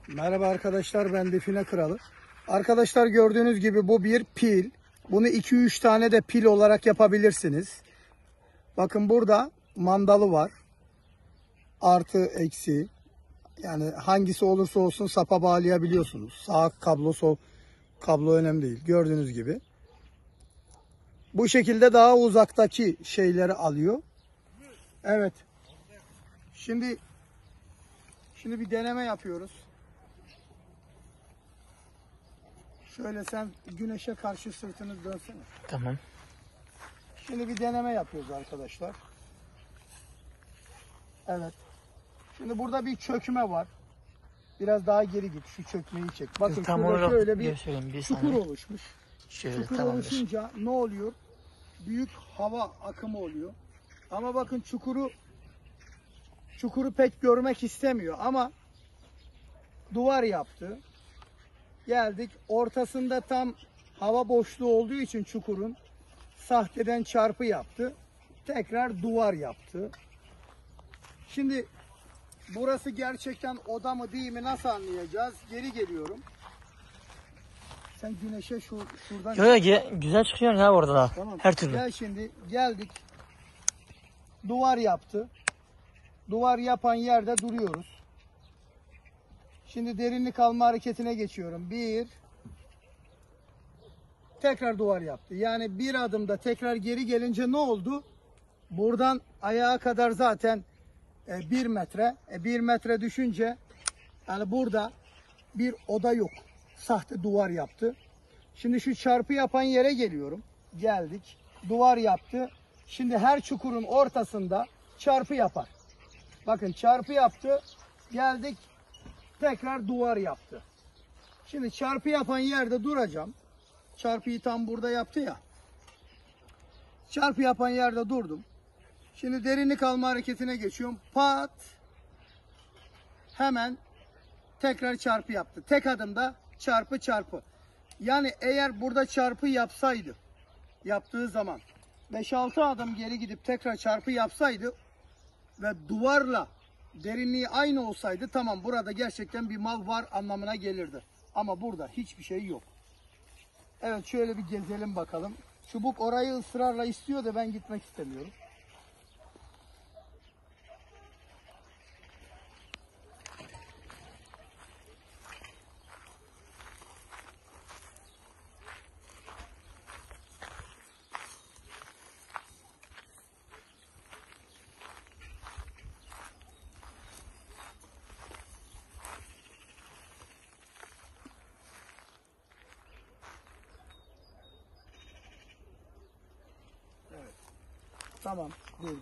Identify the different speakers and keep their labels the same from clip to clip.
Speaker 1: Merhaba arkadaşlar, ben Define Kralı. Arkadaşlar gördüğünüz gibi bu bir pil. Bunu 2-3 tane de pil olarak yapabilirsiniz. Bakın burada mandalı var. Artı eksi. Yani hangisi olursa olsun sapa bağlayabiliyorsunuz. Sağ kablo, sol kablo önemli değil. Gördüğünüz gibi. Bu şekilde daha uzaktaki şeyleri alıyor. Evet. Şimdi bir deneme yapıyoruz. Şöyle sen güneşe karşı sırtını dönsene.
Speaker 2: Tamam.
Speaker 1: Şimdi bir deneme yapıyoruz arkadaşlar. Evet. Şimdi burada bir çökme var. Biraz daha geri git. Şu çökmeyi çek. Bakın
Speaker 2: Tam
Speaker 1: şurada şöyle bir
Speaker 2: bir
Speaker 1: çukur
Speaker 2: saniye.
Speaker 1: oluşmuş.
Speaker 2: Şöyle
Speaker 1: Çukur
Speaker 2: tamamdır.
Speaker 1: oluşunca ne oluyor? Büyük hava akımı oluyor. Ama bakın çukuru pek görmek istemiyor ama duvar yaptı. Geldik. Ortasında tam hava boşluğu olduğu için çukurun sahteden çarpı yaptı. Tekrar duvar yaptı. Şimdi burası gerçekten oda mı değil mi nasıl anlayacağız? Geri geliyorum. Sen güneşe şuradan...
Speaker 2: Güzel çıkıyor ya orada da.
Speaker 1: Tamam.
Speaker 2: Her türlü.
Speaker 1: Gel şimdi geldik. Duvar yaptı. Duvar yapan yerde duruyoruz. Şimdi derinlik alma hareketine geçiyorum. Bir. Tekrar duvar yaptı. Yani bir adımda tekrar geri gelince ne oldu? Buradan ayağa kadar zaten 1 metre. 1 metre düşünce yani burada bir oda yok. Sahte duvar yaptı. Şimdi şu çarpı yapan yere geliyorum. Geldik. Duvar yaptı. Şimdi her çukurun ortasında çarpı yapar. Bakın çarpı yaptı. Geldik. Tekrar duvar yaptı. Şimdi çarpı yapan yerde duracağım. Çarpıyı tam burada yaptı ya. Çarpı yapan yerde durdum. Şimdi derinlik alma hareketine geçiyorum. Pat. Hemen tekrar çarpı yaptı. Tek adımda çarpı çarpı. Yani eğer burada çarpı yapsaydı, yaptığı zaman 5-6 adım geri gidip tekrar çarpı yapsaydı ve duvarla derinliği aynı olsaydı tamam burada gerçekten bir mal var anlamına gelirdi. Ama burada hiçbir şey yok. Evet şöyle bir gezelim bakalım. Çubuk orayı ısrarla istiyor da ben gitmek istemiyorum. Tamam, durdur.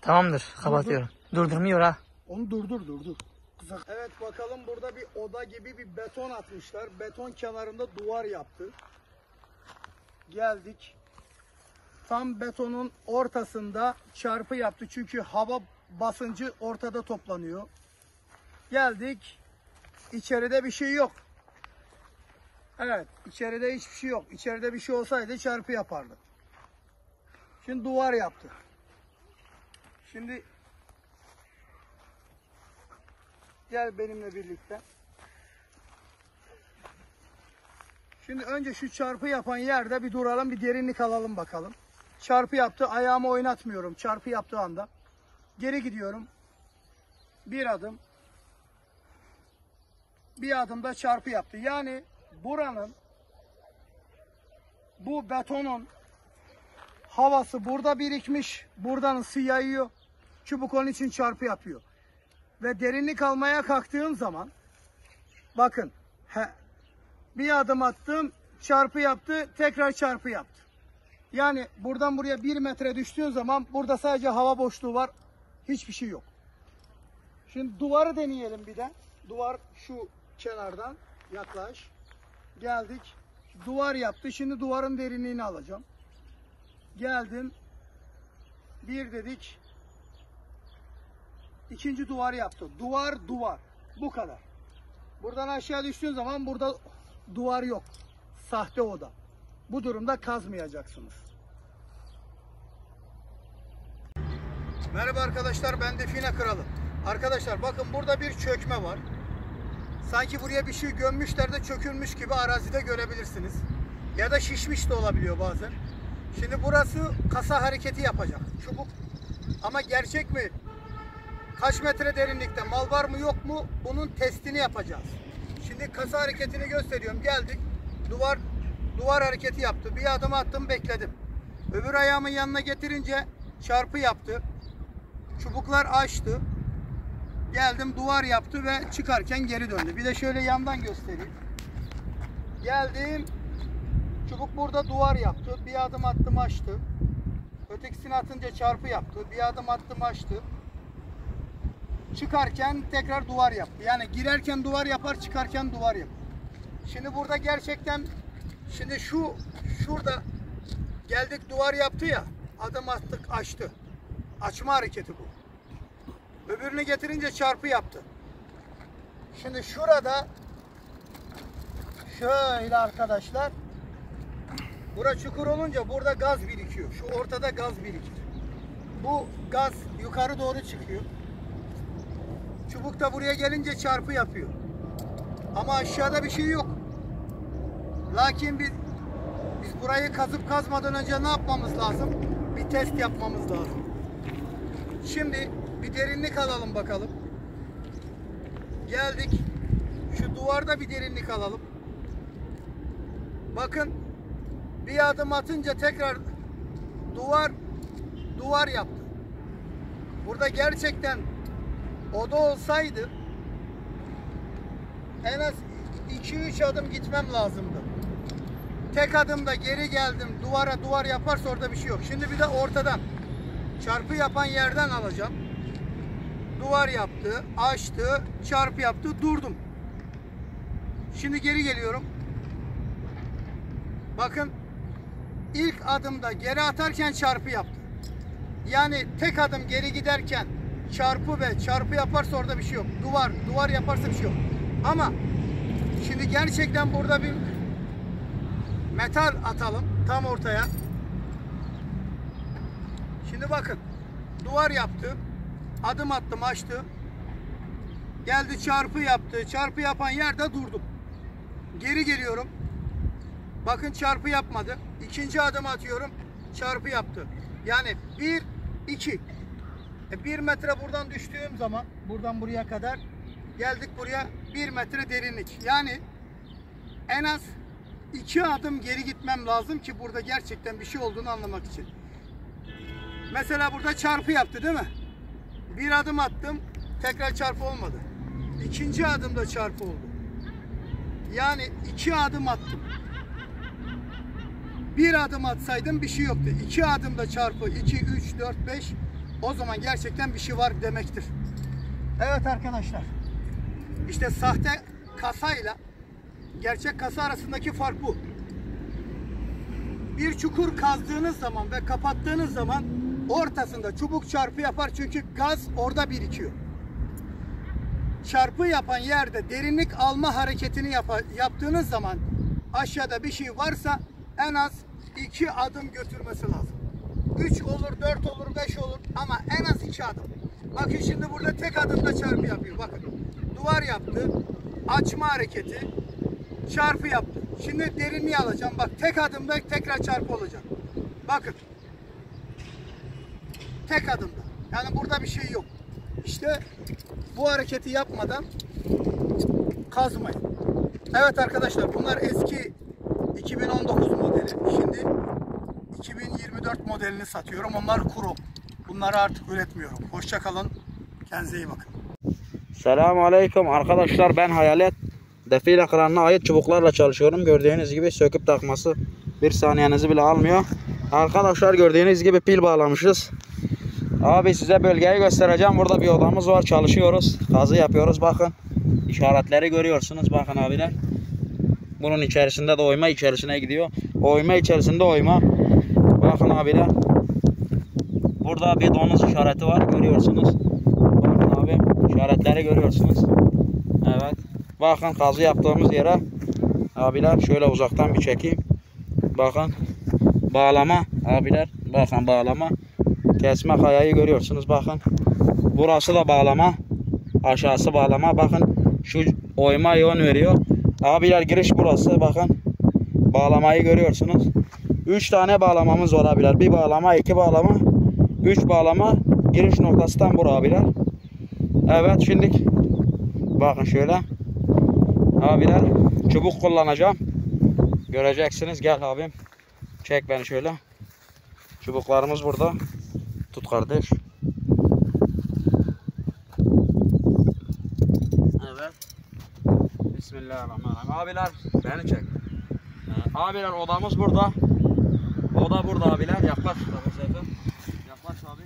Speaker 2: Tamamdır. Kapatıyorum. Durdurmuyor ha.
Speaker 1: Onu durdur. Evet bakalım burada bir oda gibi bir beton atmışlar. Beton kenarında duvar yaptı. Geldik. Tam betonun ortasında çarpı yaptı. Çünkü hava basıncı ortada toplanıyor. Geldik. İçeride bir şey yok. Evet, içeride hiçbir şey yok. İçeride bir şey olsaydı çarpı yapardı. Şimdi duvar yaptı. Şimdi gel benimle birlikte. Şimdi önce şu çarpı yapan yerde bir duralım, bir derinlik alalım bakalım. Çarpı yaptı, ayağımı oynatmıyorum çarpı yaptığı anda. Geri gidiyorum. Bir adım. Bir adımda çarpı yaptı. Yani buranın, bu betonun havası burada birikmiş. Buradan ısı yayıyor. Çubuk onun için çarpı yapıyor. Ve derinlik almaya kalktığım zaman bakın bir adım attım, çarpı yaptı, tekrar çarpı yaptı. Yani buradan buraya 1 metre düştüğün zaman burada sadece hava boşluğu var. Hiçbir şey yok. Şimdi duvarı deneyelim bir de. Duvar şu kenardan yaklaş. Geldik. Duvar yaptı. Şimdi duvarın derinliğini alacağım. Geldim. Bir dedik. İkinci duvar yaptı. Duvar. Bu kadar. Buradan aşağı düştüğün zaman burada duvar yok. Sahte oda. Bu durumda kazmayacaksınız. Merhaba arkadaşlar, ben Define Kralı. Arkadaşlar bakın burada bir çökme var. Sanki buraya bir şey gömmüşler de çökülmüş gibi arazide görebilirsiniz. Ya da şişmiş de olabiliyor bazen. Şimdi burası kasa hareketi yapacak. Çubuk. Ama gerçek mi? Kaç metre derinlikte? Mal var mı yok mu? Bunun testini yapacağız. Şimdi kasa hareketini gösteriyorum. Geldik. Duvar hareketi yaptı. Bir adım attım, bekledim. Öbür ayağımın yanına getirince çarpı yaptı. Çubuklar açtı. Geldim, duvar yaptı ve çıkarken geri döndü. Bir de şöyle yandan göstereyim. Geldim. Çubuk burada duvar yaptı. Bir adım attım, açtı. Ötekisini atınca çarpı yaptı. Bir adım attım, açtı. Çıkarken tekrar duvar yaptı. Yani girerken duvar yapar, çıkarken duvar yapar. Şimdi burada gerçekten, şimdi şurada geldik, duvar yaptı ya. Adım attık, açtı. Açma hareketi bu. Öbürünü getirince çarpı yaptı. Şimdi şurada şöyle arkadaşlar, bura çukur olunca burada gaz birikiyor. Şu ortada gaz birikir. Bu gaz yukarı doğru çıkıyor. Çubuk da buraya gelince çarpı yapıyor. Ama aşağıda bir şey yok. Lakin biz burayı kazıp kazmadan önce ne yapmamız lazım? Bir test yapmamız lazım. Şimdi bir derinlik alalım bakalım. Geldik. Şu duvarda bir derinlik alalım. Bakın, bir adım atınca tekrar duvar yaptı. Burada gerçekten oda olsaydı en az 2-3 adım gitmem lazımdı. Tek adımda geri geldim, duvar yaparsa orada bir şey yok. Şimdi bir de ortadan çarpı yapan yerden alacağım. Duvar yaptı, açtı, çarpı yaptı, durdum. Şimdi geri geliyorum. Bakın, ilk adımda geri atarken çarpı yaptı. Yani tek adım geri giderken çarpı ve çarpı yaparsa orada bir şey yok. Duvar yaparsa bir şey yok. Ama şimdi gerçekten burada bir metal atalım tam ortaya. Şimdi bakın, duvar yaptı. Adım attım, açtı. Geldi, çarpı yaptı. Çarpı yapan yerde durdum. Geri geliyorum. Bakın, çarpı yapmadı. İkinci adım atıyorum. Çarpı yaptı. Yani 1, 2. 1 metre buradan düştüğüm zaman, buradan buraya kadar geldik, buraya 1 metre derinlik. Yani en az 2 adım geri gitmem lazım ki burada gerçekten bir şey olduğunu anlamak için. Mesela burada çarpı yaptı değil mi? Bir adım attım, tekrar çarpı olmadı. İkinci adımda çarpı oldu. Yani 2 adım attım. Bir adım atsaydım bir şey yoktu. 2 adımda çarpı 2, 3, 4, 5, o zaman gerçekten bir şey var demektir. Evet arkadaşlar. İşte sahte kasayla gerçek kasa arasındaki fark bu. Bir çukur kazdığınız zaman ve kapattığınız zaman ortasında çubuk çarpı yapar, çünkü gaz orada birikiyor. Çarpı yapan yerde derinlik alma hareketini yaptığınız zaman aşağıda bir şey varsa en az 2 adım götürmesi lazım. 3 olur, 4 olur, 5 olur ama en az 2 adım. Bakın şimdi burada tek adımda çarpı yapıyor. Bakın, duvar yaptı, açma hareketi, çarpı yaptı. Şimdi derinliği alacağım. Bak, tek adımda tekrar çarpı olacak. Bakın, tek adımda. Yani burada bir şey yok. İşte bu hareketi yapmadan kazmayın. Evet arkadaşlar, bunlar eski 2019 modeli. Şimdi 2024 modelini satıyorum. Onlar kuru. Bunları artık üretmiyorum. Hoşça kalın. Kendinize iyi bakın.
Speaker 3: Selamun Aleyküm arkadaşlar, ben Hayalet. Defile klanına ait çubuklarla çalışıyorum. Gördüğünüz gibi söküp takması bir saniyenizi bile almıyor. Arkadaşlar, gördüğünüz gibi pil bağlamışız. Abi size bölgeyi göstereceğim. Burada bir odamız var, çalışıyoruz. Kazı yapıyoruz, bakın. İşaretleri görüyorsunuz, bakın abiler. Bunun içerisinde de oyma içerisine gidiyor. Oyma içerisinde oyma. Bakın abiler. Burada bir domuz işareti var, görüyorsunuz. Bakın abi, işaretleri görüyorsunuz. Evet. Bakın kazı yaptığımız yere abiler, şöyle uzaktan bir çekeyim. Bakın bağlama abiler, bakın bağlama. Kesme kayayı görüyorsunuz, bakın. Burası da bağlama. Aşağısı bağlama. Bakın şu oyma yön veriyor. Abiler giriş burası, bakın. Bağlamayı görüyorsunuz. 3 tane bağlamamız var abiler. Bir bağlama, 2 bağlama, 3 bağlama. Giriş noktası tam bura abiler. Evet, şimdi bakın şöyle. Abiler çubuk kullanacağım. Göreceksiniz. Gel abim. Çek beni şöyle. Çubuklarımız burada. Tut kardeş. Evet. Bismillahirrahmanirrahim. Abiler beni çek. Abiler odamız burada. Oda burada abiler. Yaklaş. Yaklaş abi.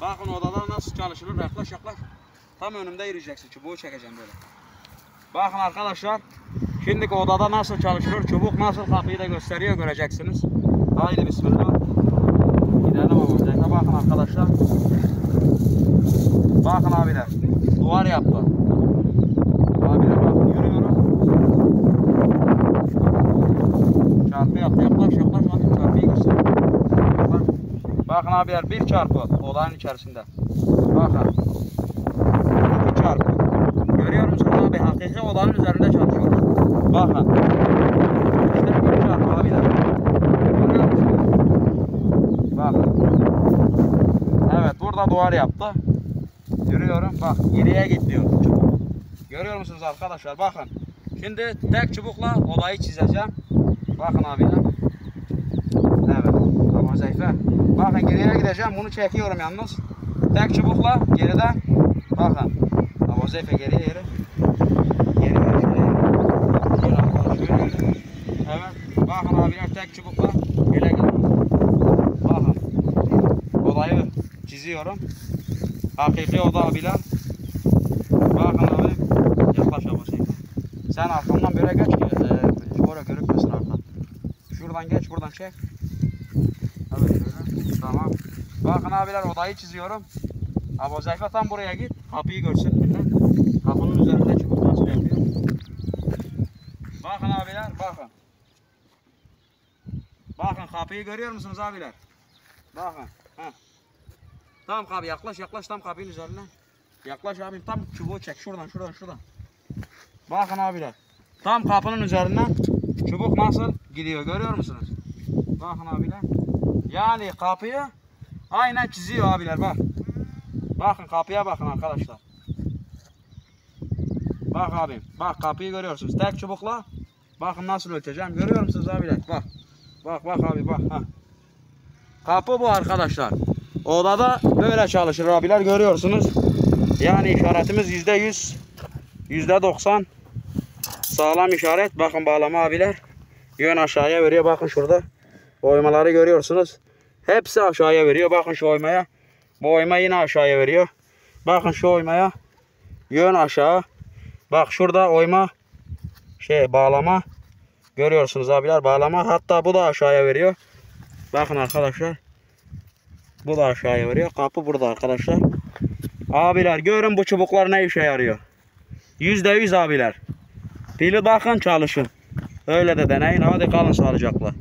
Speaker 3: Bakın odada nasıl çalışılır. Yaklaş yaklaş. Tam önümde yürüyeceksin. Çubuğu çekeceğim böyle. Bakın arkadaşlar. Şimdiki odada nasıl çalışılır. Çubuk nasıl kapıyı da gösteriyor. Göreceksiniz. Haydi bismillah. Gidelim ama. Bakın arkadaşlar. Bakın abiler. Duvar yaptı. Abiler bakın yürüyorum. Çarpı yaptı. Yaklaş yaklaş. Bakın çarpıyı göster. Bakın abiler, bir çarpı odanın içerisinde. Bakın. 2 çarpı. Görüyor musunuz abi? Hakiki odanın üzerinde çalışıyoruz. Bakın. İşte 1 çarpı abiler. Görüyor musunuz? Bakın. Evet, burada duvar yaptı. Yürüyorum. Bak, geriye git diyor çubuk. Görüyor musunuz arkadaşlar? Bakın. Şimdi tek çubukla odayı çizeceğim. Bakın abiler. Evet. Tamam Zeyfe. Bakın geriye gideceğim. Bunu çekiyorum yalnız. Tek çubukla geriden. Bakın. Tamam Zeyfe geriye yürü. Geri yürü. Şöyle arkadaşlar. Evet. Bakın abiler tek çubukla. Gele gel. Bakın. Odayı çiziyorum. Hakiki oda abiler. Bakın abi. Yaklaş abi Zeyfe. Sen arkamdan böyle geç ki oraya görükmesin arkadan. Şuradan geç, buradan çek. Evet şöyle. Tamam. Bakın abiler odayı çiziyorum. Abi Zeyfe tam buraya git. Kapıyı görsün millet. Kapının üzerinde çubuk nasıl yapıyor. Bakın abiler, bakın. Bakın kapıyı görüyor musunuz abiler? Bakın. Heh. Tam kapı yaklaş yaklaş tam kapının üzerine. Yaklaş abim tam çubuğu çek şuradan. Bakın abiler. Tam kapının üzerinden çubuk nasıl gidiyor görüyor musunuz? Bakın abiler. Yani kapıyı aynen çiziyor abiler bak. Bakın kapıya bakın arkadaşlar. Bak abim. Bak kapıyı görüyorsunuz. Tek çubukla. Bakın nasıl ölçeceğim. Görüyor musunuz abiler? Bak. Bak abi bak. Ha. Kapı bu arkadaşlar. Odada böyle çalışır abiler görüyorsunuz. Yani işaretimiz %100. %90. Sağlam işaret. Bakın bağlama abiler. Yön aşağıya veriyor. Bakın şurada. Oymaları görüyorsunuz. Hepsi aşağıya veriyor. Bakın şu oymaya. Bu oyma yine aşağıya veriyor. Bakın şu oymaya. Yön aşağı. Bak şurada oyma. Bağlama. Görüyorsunuz abiler. Bağlama. Hatta bu da aşağıya veriyor. Bakın arkadaşlar. Bu da aşağıya veriyor. Kapı burada arkadaşlar. Abiler görün bu çubuklar ne işe yarıyor. %100 abiler. Pili bakın çalışın. Öyle de deneyin. Hadi kalın sağlıcakla.